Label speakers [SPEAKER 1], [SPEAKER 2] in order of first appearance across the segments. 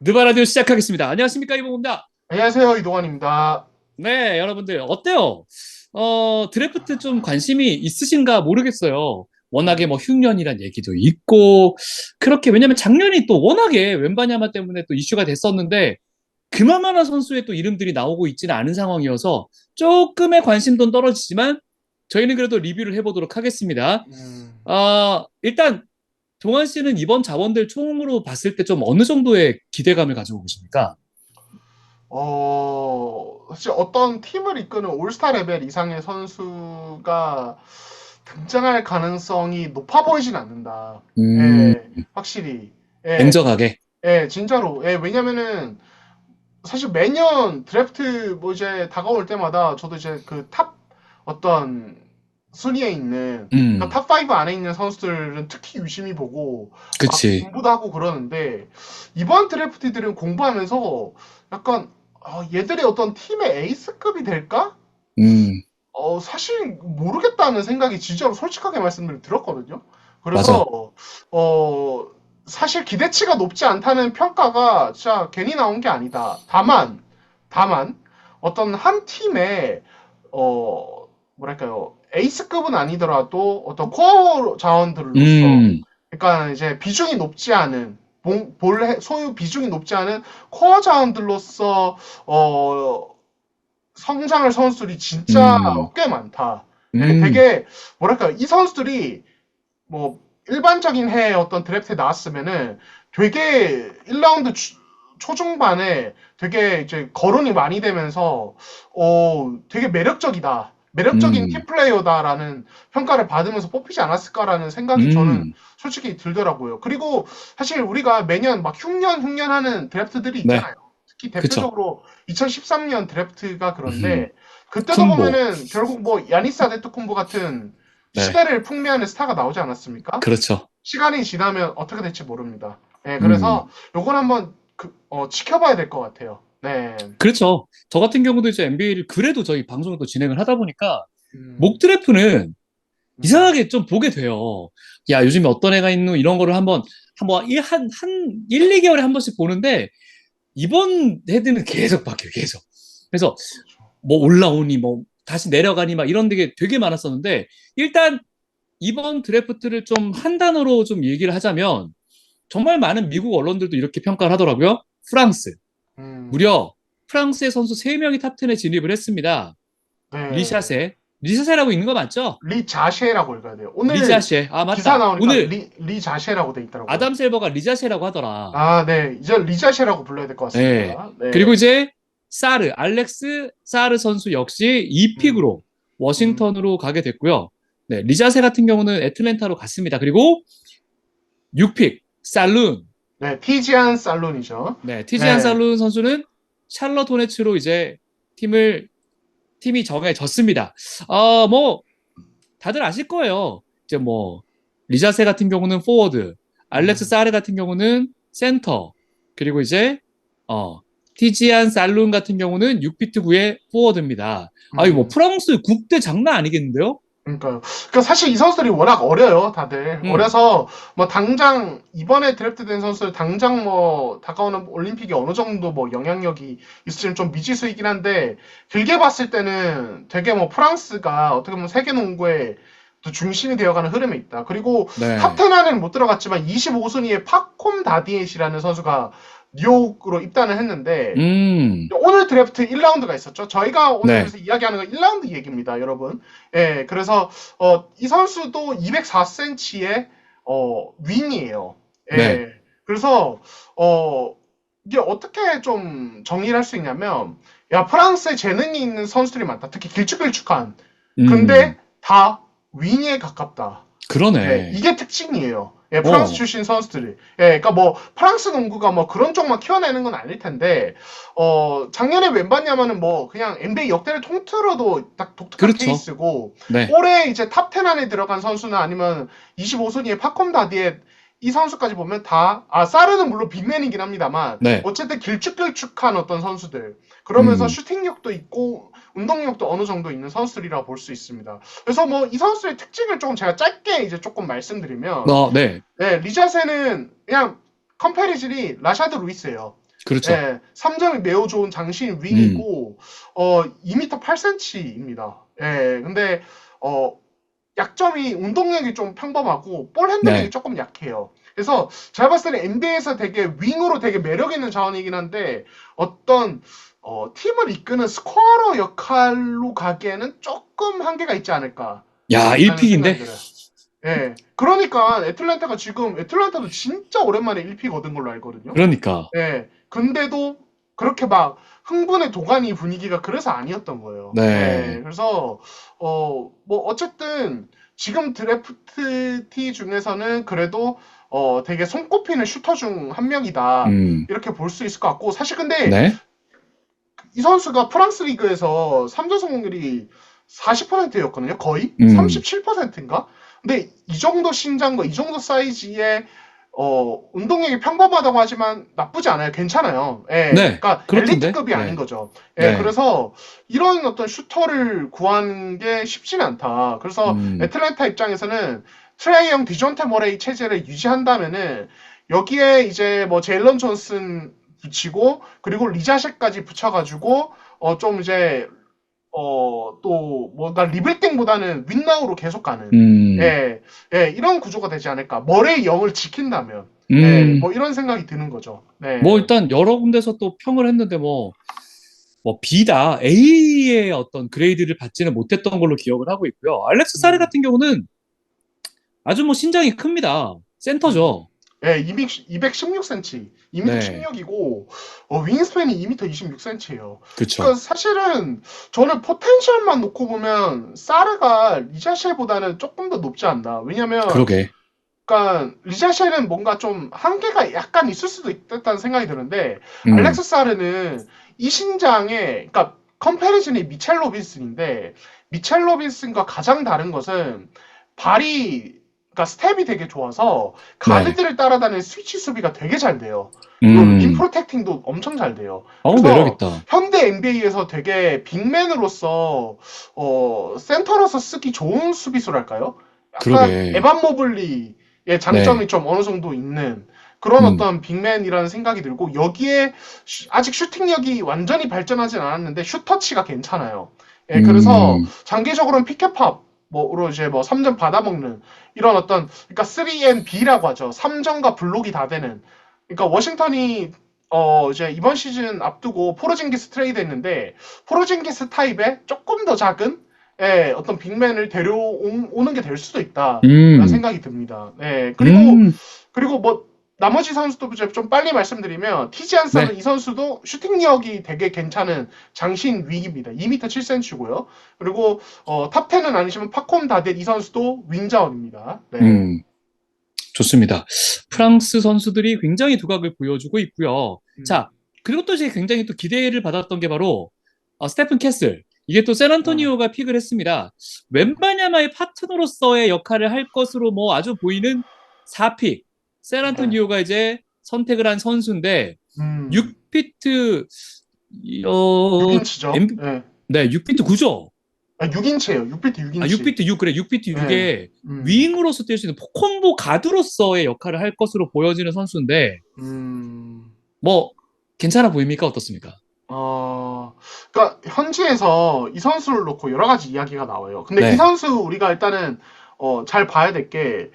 [SPEAKER 1] 느바라디오 시작하겠습니다. 안녕하십니까, 이봉입니다.
[SPEAKER 2] 안녕하세요, 이동환입니다.
[SPEAKER 1] 네, 여러분들 어때요? 드래프트 좀 관심이 있으신가 모르겠어요. 워낙에 뭐 흉년이란 얘기도 있고 그렇게 왜냐면 작년이 또 워낙에 웬바냐마 때문에 또 이슈가 됐었는데 그만한 선수의 또 이름들이 나오고 있지는 않은 상황이어서 조금의 관심도는 떨어지지만 저희는 그래도 리뷰를 해보도록 하겠습니다.
[SPEAKER 2] 음,
[SPEAKER 1] 일단 동환 씨는 이번 자원들 총으로 봤을 때 좀 어느 정도의 기대감을 가지고 계십니까?
[SPEAKER 2] 사실 어떤 팀을 이끄는 올스타 레벨 이상의 선수가 등장할 가능성이 높아 보이진 않는다.
[SPEAKER 1] 음,
[SPEAKER 2] 예, 확실히. 예,
[SPEAKER 1] 냉정하게.
[SPEAKER 2] 예, 진짜로. 예, 왜냐면은 사실 매년 드래프트 뭐 이제 다가올 때마다 저도 이제 그 탑 어떤 순위에 있는 그러니까
[SPEAKER 1] 음,
[SPEAKER 2] 탑5 안에 있는 선수들은 특히 유심히 보고 막
[SPEAKER 1] 그치.
[SPEAKER 2] 공부도 하고 그러는데 이번 드래프트들은 공부하면서 약간 얘들이 어떤 팀의 에이스급이 될까?
[SPEAKER 1] 음,
[SPEAKER 2] 사실 모르겠다는 생각이 진짜로 솔직하게 말씀을 들었거든요.
[SPEAKER 1] 맞아.
[SPEAKER 2] 그래서 어, 사실 기대치가 높지 않다는 평가가 진짜 괜히 나온 게 아니다. 다만 어떤 한 팀의 뭐랄까요, 에이스급은 아니더라도 어떤 코어 자원들로서
[SPEAKER 1] 음,
[SPEAKER 2] 그러니까 이제 비중이 높지 않은 소유 비중이 높지 않은 코어 자원들로서 어, 성장할 선수들이 진짜
[SPEAKER 1] 음,
[SPEAKER 2] 꽤 많다. 예,
[SPEAKER 1] 음,
[SPEAKER 2] 되게 뭐랄까 이 선수들이 뭐 일반적인 해에 어떤 드래프트에 나왔으면은 되게 1라운드 초중반에 되게 이제 거론이 많이 되면서 되게 매력적이다. 매력적인
[SPEAKER 1] 음,
[SPEAKER 2] 팀플레이어다라는 평가를 받으면서 뽑히지 않았을까라는 생각이 저는
[SPEAKER 1] 음.
[SPEAKER 2] 솔직히 들더라고요. 그리고 사실 우리가 매년 막 흉년 하는 드래프트들이
[SPEAKER 1] 네,
[SPEAKER 2] 있잖아요. 특히
[SPEAKER 1] 그쵸.
[SPEAKER 2] 대표적으로 2013년 드래프트가
[SPEAKER 1] 음,
[SPEAKER 2] 그런데 그때도
[SPEAKER 1] 쿤보.
[SPEAKER 2] 보면은 결국 뭐 야니스 아데토쿤보 같은
[SPEAKER 1] 네,
[SPEAKER 2] 시대를 풍미하는 스타가 나오지 않았습니까?
[SPEAKER 1] 그렇죠.
[SPEAKER 2] 시간이 지나면 어떻게 될지 모릅니다. 네,
[SPEAKER 1] 음,
[SPEAKER 2] 그래서 요건 한번 지켜봐야 될 것 같아요. 네.
[SPEAKER 1] 그렇죠. 저 같은 경우도 이제 NBA를 그래도 저희 방송을 또 진행을 하다 보니까 목
[SPEAKER 2] 음,
[SPEAKER 1] 드래프트는
[SPEAKER 2] 음,
[SPEAKER 1] 이상하게 좀 보게 돼요. 야, 요즘에 어떤 애가 있노? 이런 거를 한번 한 1, 2개월에 한 번씩 보는데 이번 헤드는 계속 바뀌어요, 계속. 그래서
[SPEAKER 2] 그렇죠.
[SPEAKER 1] 뭐 올라오니 뭐 다시 내려가니 막 이런 게 되게 많았었는데 일단 이번 드래프트를 좀 한 단어로 좀 얘기를 하자면 정말 많은 미국 언론들도 이렇게 평가를 하더라고요. 프랑스.
[SPEAKER 2] 음,
[SPEAKER 1] 무려 프랑스의 선수 3명이 탑10에 진입을 했습니다.
[SPEAKER 2] 네.
[SPEAKER 1] 리샤세. 리샤세라고 있는 거 맞죠?
[SPEAKER 2] 리 자셰라고 읽어야 돼요. 오늘
[SPEAKER 1] 리자쉐. 아,
[SPEAKER 2] 기사
[SPEAKER 1] 맞다.
[SPEAKER 2] 나오니까
[SPEAKER 1] 오늘
[SPEAKER 2] 리 자셰라고 돼 있더라고요.
[SPEAKER 1] 아담 셀버가 리자쉐라고 하더라.
[SPEAKER 2] 아, 네. 이제 리 자셰라고 불러야 될 것
[SPEAKER 1] 네.
[SPEAKER 2] 같습니다.
[SPEAKER 1] 그리고
[SPEAKER 2] 네.
[SPEAKER 1] 이제 알렉스 사르 선수 역시
[SPEAKER 2] 음,
[SPEAKER 1] 2픽으로
[SPEAKER 2] 음,
[SPEAKER 1] 워싱턴으로 가게 됐고요. 네, 리자세 같은 경우는 애틀랜타로 갔습니다. 그리고 6픽 살룬.
[SPEAKER 2] 네. 티지안 살론이죠.
[SPEAKER 1] 네, 티지안
[SPEAKER 2] 네.
[SPEAKER 1] 살룬 선수는 샬럿 호네츠로 이제 팀을 팀이 정해졌습니다. 뭐 다들 아실 거예요. 이제 뭐 리자세 같은 경우는 포워드, 알렉스
[SPEAKER 2] 음,
[SPEAKER 1] 사르 같은 경우는 센터, 그리고 이제 어 티지안 살룬 같은 경우는 6피트 9의 포워드입니다. 아이 뭐
[SPEAKER 2] 음.
[SPEAKER 1] 프랑스 국대 장난 아니겠는데요?
[SPEAKER 2] 그러니까요. 그러니까 사실 이 선수들이 워낙 어려요, 다들.
[SPEAKER 1] 음,
[SPEAKER 2] 어려서 뭐 당장 이번에 드래프트된 선수들 당장 뭐 다가오는 올림픽이 어느 정도 뭐 영향력이 있을지는 좀 미지수이긴 한데 길게 봤을 때는 되게 뭐 프랑스가 어떻게 보면 세계 농구의 또 중심이 되어가는 흐름에 있다. 그리고
[SPEAKER 1] 네,
[SPEAKER 2] 탑10 안에는 못 들어갔지만 25순위의 팝콤 다디엣이라는 선수가 뉴욕으로 입단을 했는데
[SPEAKER 1] 음,
[SPEAKER 2] 오늘 드래프트 1라운드가 있었죠. 저희가 오늘
[SPEAKER 1] 네,
[SPEAKER 2] 그래서 이야기하는 건 1라운드 얘기입니다, 여러분. 예, 그래서 이 선수도 204cm의 윙이에요.
[SPEAKER 1] 네,
[SPEAKER 2] 예, 그래서 어, 이게 어떻게 좀 정의를 할 수 있냐면, 야, 프랑스에 재능이 있는 선수들이 많다. 특히 길쭉길쭉한. 근데
[SPEAKER 1] 음,
[SPEAKER 2] 다 윙에 가깝다. 네,
[SPEAKER 1] 그러네.
[SPEAKER 2] 이게 특징이에요. 예, 프랑스
[SPEAKER 1] 어,
[SPEAKER 2] 출신 선수들이. 예, 그러니까 뭐 프랑스 농구가 뭐 그런 쪽만 키워내는 건 아닐 텐데, 작년에 웬 봤냐면은 뭐 그냥 NBA 역대를 통틀어도 딱 독특한
[SPEAKER 1] 그렇죠.
[SPEAKER 2] 케이스고,
[SPEAKER 1] 네,
[SPEAKER 2] 올해 이제 탑10 안에 들어간 선수나 아니면 25순위의 팝콤 다디에 이 선수까지 보면 사르는 물론 빅맨이긴 합니다만,
[SPEAKER 1] 네,
[SPEAKER 2] 어쨌든 길쭉길쭉한 어떤 선수들. 그러면서
[SPEAKER 1] 음,
[SPEAKER 2] 슈팅력도 있고, 운동력도 어느 정도 있는 선수들이라 볼 수 있습니다. 그래서 뭐 이 선수의 특징을 조금 제가 짧게 이제 조금 말씀드리면
[SPEAKER 1] 네,
[SPEAKER 2] 네, 리자세는 그냥 컴패리즐이 라샤드 루이스예요.
[SPEAKER 1] 그렇죠.
[SPEAKER 2] 예, 3점이 매우 좋은 장신
[SPEAKER 1] 음,
[SPEAKER 2] 윙이고, 2m 8cm입니다. 예, 근데, 어, 약점이 운동량이 좀 평범하고, 볼 핸들링이
[SPEAKER 1] 네.
[SPEAKER 2] 조금 약해요. 그래서 제가 봤을 때는 NBA에서 되게 윙으로 되게 매력 있는 자원이긴 한데, 어떤, 팀을 이끄는 스코어러 역할로 가기에는 조금 한계가 있지 않을까라는
[SPEAKER 1] 야,
[SPEAKER 2] 생각이
[SPEAKER 1] 1픽인데?
[SPEAKER 2] 들어요. 예. 그러니까 애틀랜타가 지금 애틀랜타도 진짜 오랜만에 1픽 얻은 걸로 알거든요.
[SPEAKER 1] 그러니까.
[SPEAKER 2] 예. 근데도 그렇게 막 흥분의 도가니 분위기가 그래서 아니었던 거예요. 예.
[SPEAKER 1] 네.
[SPEAKER 2] 그래서 뭐 어쨌든 지금 드래프트 티 중에서는 그래도 되게 손꼽히는 슈터 중 한 명이다.
[SPEAKER 1] 음,
[SPEAKER 2] 이렇게 볼 수 있을 것 같고 사실 근데
[SPEAKER 1] 네.
[SPEAKER 2] 이 선수가 프랑스 리그에서 3점 성공률이 40%였거든요. 거의
[SPEAKER 1] 음,
[SPEAKER 2] 37%인가? 근데 이 정도 신장과 이 정도 사이즈의 운동량이 평범하다고 하지만 나쁘지 않아요. 괜찮아요. 예.
[SPEAKER 1] 네.
[SPEAKER 2] 그러니까
[SPEAKER 1] 그렇던데?
[SPEAKER 2] 엘리트급이 아닌
[SPEAKER 1] 네.
[SPEAKER 2] 거죠. 예.
[SPEAKER 1] 네.
[SPEAKER 2] 그래서 이런 어떤 슈터를 구하는 게 쉽지는 않다. 그래서
[SPEAKER 1] 음,
[SPEAKER 2] 애틀랜타 입장에서는 트레이형 디존테 머레이 체제를 유지한다면은 여기에 이제 뭐 제일런 존슨 붙이고 그리고 리자셰까지 붙여가지고 좀 이제 또 뭔가 리빌딩보다는 윈나우로 계속 가는
[SPEAKER 1] 음,
[SPEAKER 2] 예, 예, 이런 구조가 되지 않을까. 머레이 영을 지킨다면 예,
[SPEAKER 1] 음.
[SPEAKER 2] 뭐 이런 생각이 드는 거죠.
[SPEAKER 1] 뭐
[SPEAKER 2] 네.
[SPEAKER 1] 일단 여러 군데서 또 평을 했는데 뭐 B다. A의 어떤 그레이드를 받지는 못했던 걸로 기억을 하고 있고요. 알렉스 사레
[SPEAKER 2] 음,
[SPEAKER 1] 같은 경우는 아주 뭐 신장이 큽니다.
[SPEAKER 2] 음.
[SPEAKER 1] 센터죠.
[SPEAKER 2] 예, 216cm, 2m
[SPEAKER 1] 네.
[SPEAKER 2] 16이고, 윙스팬이 2m 26cm예요.
[SPEAKER 1] 그쵸.
[SPEAKER 2] 그러니까 사실은 저는 포텐셜만 놓고 보면 사르가 리자쉘보다는 조금 더 높지 않나. 왜냐면
[SPEAKER 1] 그러게.
[SPEAKER 2] 그러니까 리자쉘은 뭔가 좀 한계가 약간 있을 수도 있다는 생각이 드는데
[SPEAKER 1] 음,
[SPEAKER 2] 알렉스 사르는 이 신장에 그러니까 컴패리즌이 미첼 로빈슨인데 미첼 로빈슨과 가장 다른 것은 발이 그러니까 스텝이 되게 좋아서
[SPEAKER 1] 네.
[SPEAKER 2] 가드들을 따라다니는 스위치 수비가 되게 잘 돼요. 그리고 림
[SPEAKER 1] 음,
[SPEAKER 2] 프로텍팅도 엄청 잘 돼요.
[SPEAKER 1] 매력
[SPEAKER 2] 그래서
[SPEAKER 1] 있다.
[SPEAKER 2] 현대 NBA에서 되게 빅맨으로서 센터로서 쓰기 좋은 수비수랄까요? 약간
[SPEAKER 1] 그러게.
[SPEAKER 2] 에반 모블리의
[SPEAKER 1] 네.
[SPEAKER 2] 장점이 좀 어느 정도 있는 그런
[SPEAKER 1] 음,
[SPEAKER 2] 어떤 빅맨이라는 생각이 들고 여기에 아직 슈팅력이 완전히 발전하진 않았는데 슈터치가 괜찮아요. 예, 그래서
[SPEAKER 1] 음,
[SPEAKER 2] 장기적으로는 피켓팝 뭐로 이제 뭐 3점 받아먹는 이런 어떤 그러니까 3&B라고 하죠. 3점과 블록이 다 되는. 그러니까 워싱턴이 이제 이번 시즌 앞두고 포르징기스 트레이드 했는데 포르징기스 타입의 조금 더 작은 예, 어떤 빅맨을 데려오는 게 될 수도 있다라는
[SPEAKER 1] 음,
[SPEAKER 2] 생각이 듭니다. 예,
[SPEAKER 1] 음,
[SPEAKER 2] 그리고 뭐 나머지 선수도 이제 좀 빨리 말씀드리면 티지안스는
[SPEAKER 1] 네.
[SPEAKER 2] 이 선수도 슈팅력이 되게 괜찮은 장신 윙입니다. 2m 7cm고요. 그리고 탑10은 아니지만 팝콘 다델 이 선수도 윙자원입니다. 네.
[SPEAKER 1] 음, 좋습니다. 프랑스 선수들이 굉장히 두각을 보여주고 있고요.
[SPEAKER 2] 음,
[SPEAKER 1] 자, 그리고 또 이제 굉장히 또 기대를 받았던 게 바로 스테픈 캐슬. 이게 또
[SPEAKER 2] 음,
[SPEAKER 1] 샌안토니오가 픽을 했습니다. 웬바냐마의 파트너로서의 역할을 할 것으로 뭐 아주 보이는 4픽.
[SPEAKER 2] 네.
[SPEAKER 1] 샌안토니오가 이제 선택을 한 선수인데
[SPEAKER 2] 음,
[SPEAKER 1] 6피트 어,
[SPEAKER 2] 6인치죠. 네.
[SPEAKER 1] 네, 6피트 9죠.
[SPEAKER 2] 6인치예요. 6비트 6인치.
[SPEAKER 1] 6피트 6, 그래, 6피트
[SPEAKER 2] 네.
[SPEAKER 1] 6에
[SPEAKER 2] 음,
[SPEAKER 1] 윙으로서 뛸 수 있는 콤보 가드로서의 역할을 할 것으로 보여지는 선수인데,
[SPEAKER 2] 음,
[SPEAKER 1] 뭐, 괜찮아 보입니까? 어떻습니까?
[SPEAKER 2] 그러니까 현지에서 이 선수를 놓고 여러 가지 이야기가 나와요. 근데 이
[SPEAKER 1] 네,
[SPEAKER 2] 선수 우리가 일단은 잘 봐야 될 게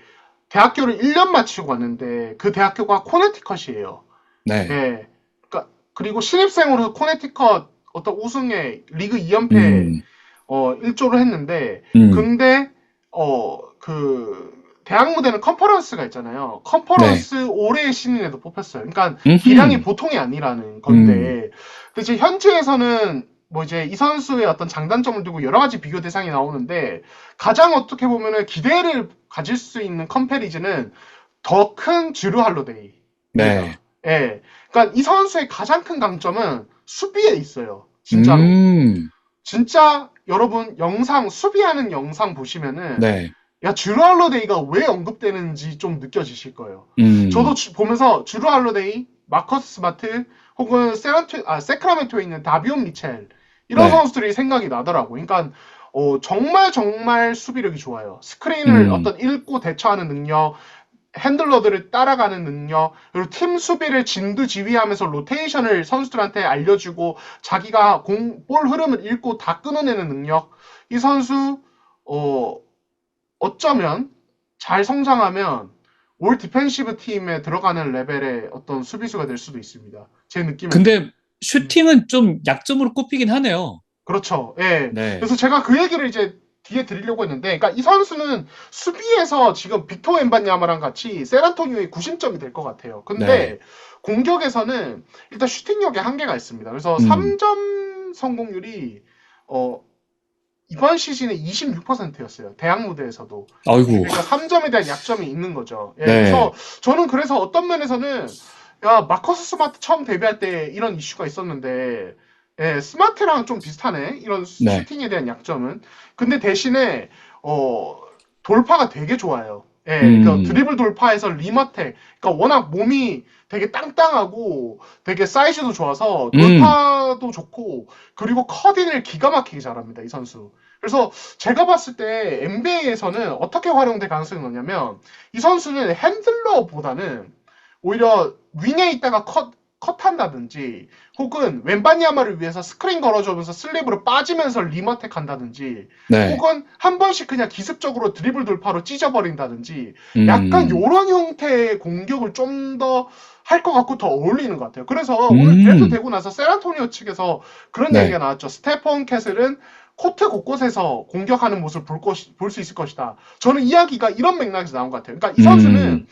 [SPEAKER 2] 대학교를 1년 마치고 왔는데 그 대학교가 코네티컷이에요.
[SPEAKER 1] 네,
[SPEAKER 2] 예. 그러니까 그리고 신입생으로 코네티컷 어떤 우승에 리그 2연패
[SPEAKER 1] 음,
[SPEAKER 2] 1조를 했는데
[SPEAKER 1] 음,
[SPEAKER 2] 근데 그 대학 무대는 컨퍼런스가 있잖아요.
[SPEAKER 1] 네,
[SPEAKER 2] 컨퍼런스 올해의 신인에도 뽑혔어요. 그러니까 기량이
[SPEAKER 1] 음흠,
[SPEAKER 2] 보통이 아니라는
[SPEAKER 1] 음,
[SPEAKER 2] 건데 근데 이제 현지에서는 뭐 이제 이 선수의 어떤 장단점을 두고 여러 가지 비교 대상이 나오는데 가장 어떻게 보면은 기대를 가질 수 있는 컴패리즌은 더 큰 주루
[SPEAKER 1] 네,
[SPEAKER 2] 할로데이입니다. 예. 그러니까 이 선수의 가장 큰 강점은 수비에 있어요. 진짜로.
[SPEAKER 1] 음,
[SPEAKER 2] 진짜 여러분 영상 수비하는 영상 보시면은
[SPEAKER 1] 네,
[SPEAKER 2] 야 주루 할로데이가 왜 언급되는지 좀 느껴지실 거예요. 저도
[SPEAKER 1] 음,
[SPEAKER 2] 보면서 주루 할로데이, 마커스 스마트 혹은 세크라멘토에 있는 다비온 미첼 이런
[SPEAKER 1] 네,
[SPEAKER 2] 선수들이 생각이 나더라고. 그러니까 정말 정말 수비력이 좋아요. 스크린을
[SPEAKER 1] 음,
[SPEAKER 2] 어떤 읽고 대처하는 능력, 핸들러들을 따라가는 능력, 그리고 팀 수비를 진두지휘하면서 로테이션을 선수들한테 알려주고 자기가 볼 흐름을 읽고 다 끊어내는 능력. 이 선수 어, 어쩌면 잘 성장하면 올 디펜시브 팀에 들어가는 레벨의 어떤 수비수가 될 수도 있습니다. 제 느낌에는.
[SPEAKER 1] 근데 슈팅은 좀 약점으로 꼽히긴 하네요.
[SPEAKER 2] 그렇죠. 예.
[SPEAKER 1] 네.
[SPEAKER 2] 그래서 제가 그 얘기를 이제 뒤에 드리려고 했는데, 그러니까 이 선수는 수비에서 지금 빅토 엠바냐마랑 같이 세란토니오의 구심점이 될 것 같아요. 근데
[SPEAKER 1] 네.
[SPEAKER 2] 공격에서는 일단 슈팅력에 한계가 있습니다. 그래서
[SPEAKER 1] 음.
[SPEAKER 2] 3점 성공률이 어, 이번 시즌에 26%였어요. 대학 무대에서도.
[SPEAKER 1] 아이고.
[SPEAKER 2] 그러니까 3점에 대한 약점이 있는 거죠. 예,
[SPEAKER 1] 네.
[SPEAKER 2] 그래서 저는 그래서 어떤 면에서는 야 마커스 스마트 처음 데뷔할 때 이런 이슈가 있었는데 예, 스마트랑 좀 비슷하네. 이런
[SPEAKER 1] 네.
[SPEAKER 2] 슈팅에 대한 약점은. 근데 대신에 어 돌파가 되게 좋아요. 예, 그
[SPEAKER 1] 음.
[SPEAKER 2] 드리블 돌파에서 리머텍. 그러니까 워낙 몸이 되게 땅땅하고 되게 사이즈도 좋아서
[SPEAKER 1] 음.
[SPEAKER 2] 돌파도 좋고 그리고 커딩을 기가 막히게 잘합니다. 이 선수. 그래서 제가 봤을 때 NBA에서는 어떻게 활용될 가능성이 높냐면 이 선수는 핸들러보다는 오히려 윙에 있다가 컷한다든지 혹은 웬바니아마를 위해서 스크린 걸어주면서 슬립으로 빠지면서 리머텍 한다든지
[SPEAKER 1] 네.
[SPEAKER 2] 혹은 한 번씩 그냥 기습적으로 드리블 돌파로 찢어버린다든지 약간
[SPEAKER 1] 음.
[SPEAKER 2] 요런 형태의 공격을 좀 더 할 것 같고 더 어울리는 것 같아요. 그래서 오늘 드래프트
[SPEAKER 1] 음.
[SPEAKER 2] 되고 나서 세란토니오 측에서 그런
[SPEAKER 1] 네.
[SPEAKER 2] 얘기가 나왔죠. 스테폰 캐슬은 코트 곳곳에서 공격하는 모습을 볼 수 있을 것이다. 저는 이야기가 이런 맥락에서 나온 것 같아요. 그러니까 이 선수는
[SPEAKER 1] 음.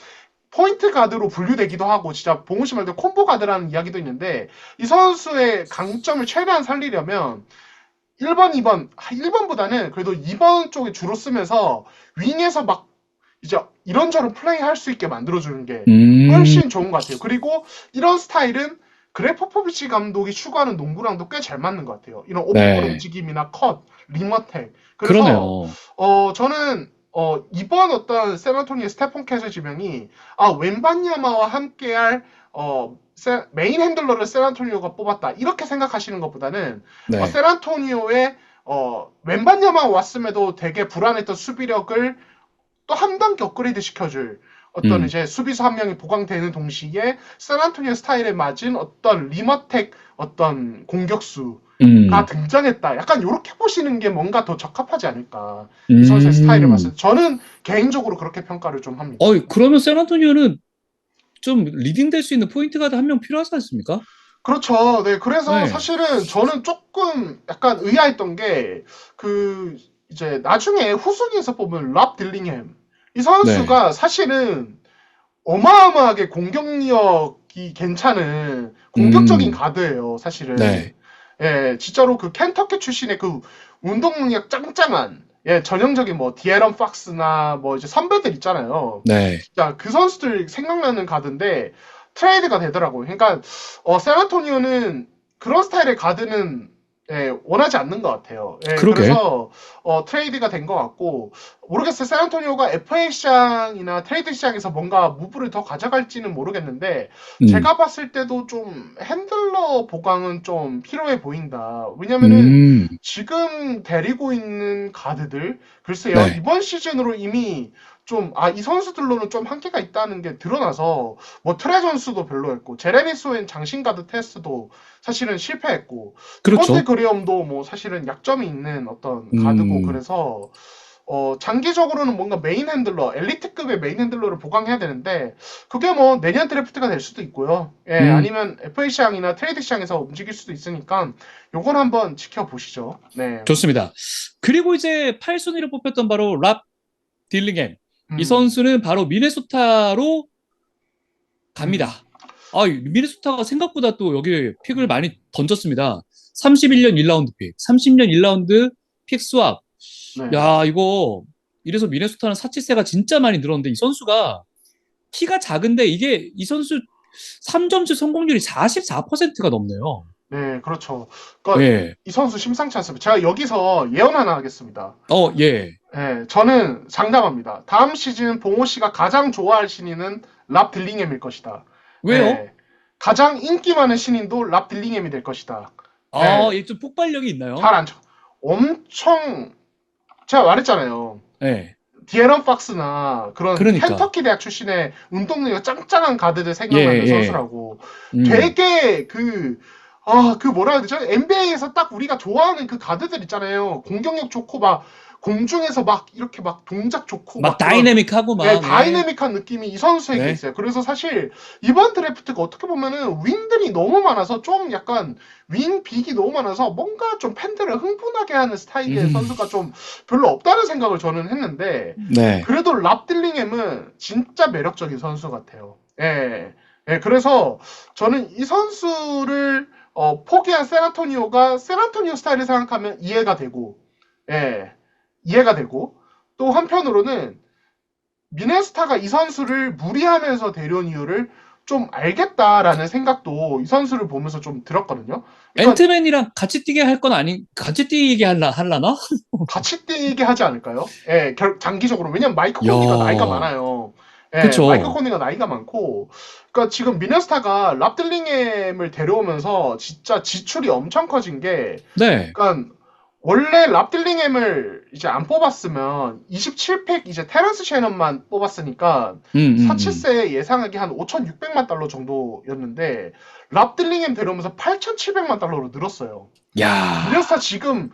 [SPEAKER 2] 포인트 가드로 분류되기도 하고 진짜 봉우씨 말대로 콤보 가드라는 이야기도 있는데 이 선수의 강점을 최대한 살리려면 1번, 2번, 1번보다는 그래도 2번 쪽에 주로 쓰면서 윙에서 막 이제 이런저런 플레이 할 수 있게 만들어주는 게
[SPEAKER 1] 음.
[SPEAKER 2] 훨씬 좋은 것 같아요. 그리고 이런 스타일은 그레 포포비치 감독이 추구하는 농구랑도 꽤 잘 맞는 것 같아요. 이런 오프볼
[SPEAKER 1] 네.
[SPEAKER 2] 움직임이나 컷, 리머텍. 그래서
[SPEAKER 1] 그러네요.
[SPEAKER 2] 저는 이번 어떤 세나토니의 스테폰 캐슬 지명이 웬바냐마와 함께할 메인 핸들러를 세란토니오가 뽑았다. 이렇게 생각하시는 것보다는
[SPEAKER 1] 네.
[SPEAKER 2] 세란토니오의 웬바냐마 왔음에도 되게 불안했던 수비력을 또 한 단계 업그레이드 시켜줄 어떤
[SPEAKER 1] 음.
[SPEAKER 2] 이제 수비수 한 명이 보강되는 동시에 샌안토니오 스타일에 맞은 어떤 리머텍 어떤 공격수가
[SPEAKER 1] 음.
[SPEAKER 2] 등장했다. 약간 이렇게 보시는 게 뭔가 더 적합하지 않을까. 이 선수의 스타일을 봤을
[SPEAKER 1] 음.
[SPEAKER 2] 때 저는 개인적으로 그렇게 평가를 좀 합니다.
[SPEAKER 1] 그러면 샌안토니오는 좀 리딩 될 수 있는 포인트 가드 한 명 필요하지 않습니까?
[SPEAKER 2] 그렇죠. 네, 그래서
[SPEAKER 1] 네.
[SPEAKER 2] 사실은 저는 조금 약간 의아했던 게, 그, 이제 나중에 후순위에서 뽑은 랍 딜링햄. 이
[SPEAKER 1] 네.
[SPEAKER 2] 선수가 사실은 어마어마하게 공격력이 괜찮은 공격적인
[SPEAKER 1] 음.
[SPEAKER 2] 가드예요, 사실은.
[SPEAKER 1] 네.
[SPEAKER 2] 예, 진짜로 그 켄터키 출신의 그 운동 능력 짱짱한 예, 전형적인 뭐 디에런 팍스나 뭐 이제 선배들 있잖아요.
[SPEAKER 1] 네.
[SPEAKER 2] 진짜 그 선수들 생각나는 가드인데 트레이드가 되더라고요. 그러니까 샌안토니오는 그런 스타일의 가드는 예, 원하지 않는 것 같아요. 예,
[SPEAKER 1] 그러게.
[SPEAKER 2] 그래서 트레이드가 된 것 같고 모르겠어요. 샌안토니오가 FA 시장이나 트레이드 시장에서 뭔가 무브를 더 가져갈지는 모르겠는데
[SPEAKER 1] 음.
[SPEAKER 2] 제가 봤을 때도 좀 핸들러 보강은 좀 필요해 보인다. 왜냐면은
[SPEAKER 1] 음.
[SPEAKER 2] 지금 데리고 있는 가드들 글쎄요.
[SPEAKER 1] 네.
[SPEAKER 2] 이번 시즌으로 이미 좀, 이 선수들로는 좀 한계가 있다는 게 드러나서, 뭐, 트레 전스도 별로였고, 제레미 소엔 장신가드 테스트도 사실은 실패했고, 디본테
[SPEAKER 1] 그렇죠.
[SPEAKER 2] 그리엄도 뭐, 사실은 약점이 있는 어떤 가드고,
[SPEAKER 1] 음.
[SPEAKER 2] 그래서, 장기적으로는 뭔가 메인 핸들러, 엘리트급의 메인 핸들러를 보강해야 되는데, 그게 뭐, 내년 드래프트가 될 수도 있고요. 예,
[SPEAKER 1] 음.
[SPEAKER 2] 아니면 FA 시장이나 트레이드 시장에서 움직일 수도 있으니까, 요건 한번 지켜보시죠. 네.
[SPEAKER 1] 좋습니다. 그리고 이제 8순위로 뽑혔던 바로 랍 딜링햄. 이
[SPEAKER 2] 음,
[SPEAKER 1] 선수는 바로 미네소타로
[SPEAKER 2] 음,
[SPEAKER 1] 갑니다. 미네소타가 생각보다 또 여기 픽을 많이 던졌습니다. 31년 1라운드 픽, 30년 1라운드 픽 스왑.
[SPEAKER 2] 네.
[SPEAKER 1] 야, 이거 이래서 미네소타는 사치세가 진짜 많이 늘었는데 이 선수가 키가 작은데 이게 이 선수 3점슛 성공률이 44%가 넘네요.
[SPEAKER 2] 네, 그렇죠. 그러니까
[SPEAKER 1] 예.
[SPEAKER 2] 이 선수 심상치 않습니다. 제가 여기서 예언 하나 하겠습니다.
[SPEAKER 1] 예.
[SPEAKER 2] 네, 저는 장담합니다. 다음 시즌 봉호 씨가 가장 좋아할 신인은 랍 딜링햄일 것이다.
[SPEAKER 1] 왜요?
[SPEAKER 2] 네, 가장 인기 많은 신인도 랍 딜링햄이 될 것이다. 네,
[SPEAKER 1] 얘 좀 폭발력이 있나요?
[SPEAKER 2] 잘 안 쳐. 엄청 제가 말했잖아요.
[SPEAKER 1] 예.
[SPEAKER 2] 디에런 팍스나 그런
[SPEAKER 1] 그러니까.
[SPEAKER 2] 켄터키 대학 출신의 운동력이 짱짱한 가드들
[SPEAKER 1] 예,
[SPEAKER 2] 생각나는
[SPEAKER 1] 예.
[SPEAKER 2] 선수라고.
[SPEAKER 1] 음.
[SPEAKER 2] 되게 그 뭐라 해야 되죠? NBA에서 딱 우리가 좋아하는 그 가드들 있잖아요. 공격력 좋고 막 공중에서 막 이렇게 막 동작 좋고
[SPEAKER 1] 막
[SPEAKER 2] 막 그런
[SPEAKER 1] 다이내믹하고
[SPEAKER 2] 예,
[SPEAKER 1] 막, 예.
[SPEAKER 2] 다이내믹한 느낌이 이 선수에게
[SPEAKER 1] 네.
[SPEAKER 2] 있어요. 그래서 사실 이번 드래프트가 어떻게 보면은 윙들이 너무 많아서 좀 약간 윙 빅이 너무 많아서 뭔가 좀 팬들을 흥분하게 하는 스타일의
[SPEAKER 1] 음.
[SPEAKER 2] 선수가 좀 별로 없다는 생각을 저는 했는데
[SPEAKER 1] 네.
[SPEAKER 2] 그래도 랍 딜링햄은 진짜 매력적인 선수 같아요. 예. 예, 그래서 저는 이 선수를 포기한 샌안토니오가 샌안토니오 스타일을 생각하면 이해가 되고, 예, 이해가 되고, 또 한편으로는 미네스타가 이 선수를 무리하면서 데려온 이유를 좀 알겠다라는 생각도 이 선수를 보면서 좀 들었거든요. 그러니까
[SPEAKER 1] 앤트맨이랑 같이 뛰게 할 건 아니, 같이 뛰게 할라나?
[SPEAKER 2] 같이 뛰게 하지 않을까요? 예, 장기적으로. 왜냐면 마이크
[SPEAKER 1] 야,
[SPEAKER 2] 콘리가 나이가 많아요. 예, 마이크
[SPEAKER 1] 그쵸.
[SPEAKER 2] 콘리가 나이가 많고, 그러니까 지금 미네스타가 랍들링햄을 데려오면서 진짜 지출이 엄청 커진 게,
[SPEAKER 1] 네.
[SPEAKER 2] 그러니까 원래 랍들링햄을 이제 안 뽑았으면 27팩 이제 테런스 셰넌만 뽑았으니까
[SPEAKER 1] 음, 음, 음.
[SPEAKER 2] 사치세 예상하기 한 5,600만 달러 정도였는데 랍들링햄 데려오면서 8,700만 달러로 늘었어요.
[SPEAKER 1] 야,
[SPEAKER 2] 미네스타 지금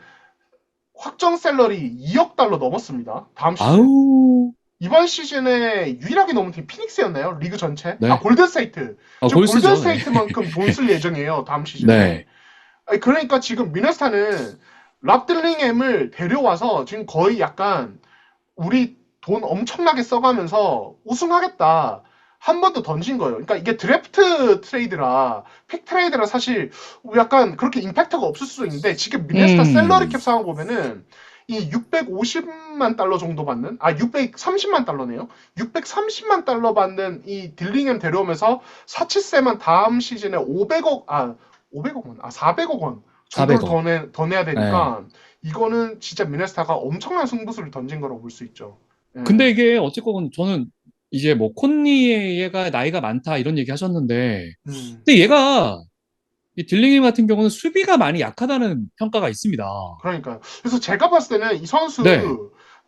[SPEAKER 2] 확정 샐러리 2억 달러 넘었습니다. 다음 시즌.
[SPEAKER 1] 아우.
[SPEAKER 2] 이번 시즌에 유일하게 넘은 팀 피닉스였나요? 리그 전체? 아,
[SPEAKER 1] 네.
[SPEAKER 2] 골든스테이트. 지금
[SPEAKER 1] 골스죠. 네.
[SPEAKER 2] 골든스테이트만큼 돈 쓸 예정이에요. 다음 시즌에.
[SPEAKER 1] 네.
[SPEAKER 2] 아니, 그러니까 지금 미네스타는 랍들링햄을 데려와서 지금 거의 약간 우리 돈 엄청나게 써가면서 우승하겠다. 한 번 더 던진 거예요. 그러니까 이게 드래프트 트레이드라, 픽 트레이드라 사실 약간 그렇게 임팩트가 없을 수도 있는데 지금 미네스타 셀러리
[SPEAKER 1] 음.
[SPEAKER 2] 캡 상황 보면은 이 650만 달러 정도 받는, 630만 달러네요. 630만 달러 받는 이 딜링햄 데려오면서 사치세만 다음 시즌에 500억 원, 400억 원 정도를
[SPEAKER 1] 400억.
[SPEAKER 2] 더 내야
[SPEAKER 1] 네.
[SPEAKER 2] 되니까 이거는 진짜 미네스타가 엄청난 승부수를 던진 거라고 볼 수 있죠. 예.
[SPEAKER 1] 근데 이게 어쨌건 저는 이제 뭐 콘니 얘가 나이가 많다 이런 얘기 하셨는데,
[SPEAKER 2] 음,
[SPEAKER 1] 근데 얘가 이 딜링햄 같은 경우는 수비가 많이 약하다는 평가가 있습니다.
[SPEAKER 2] 그러니까요. 그래서 제가 봤을 때는 이
[SPEAKER 1] 네.
[SPEAKER 2] 선수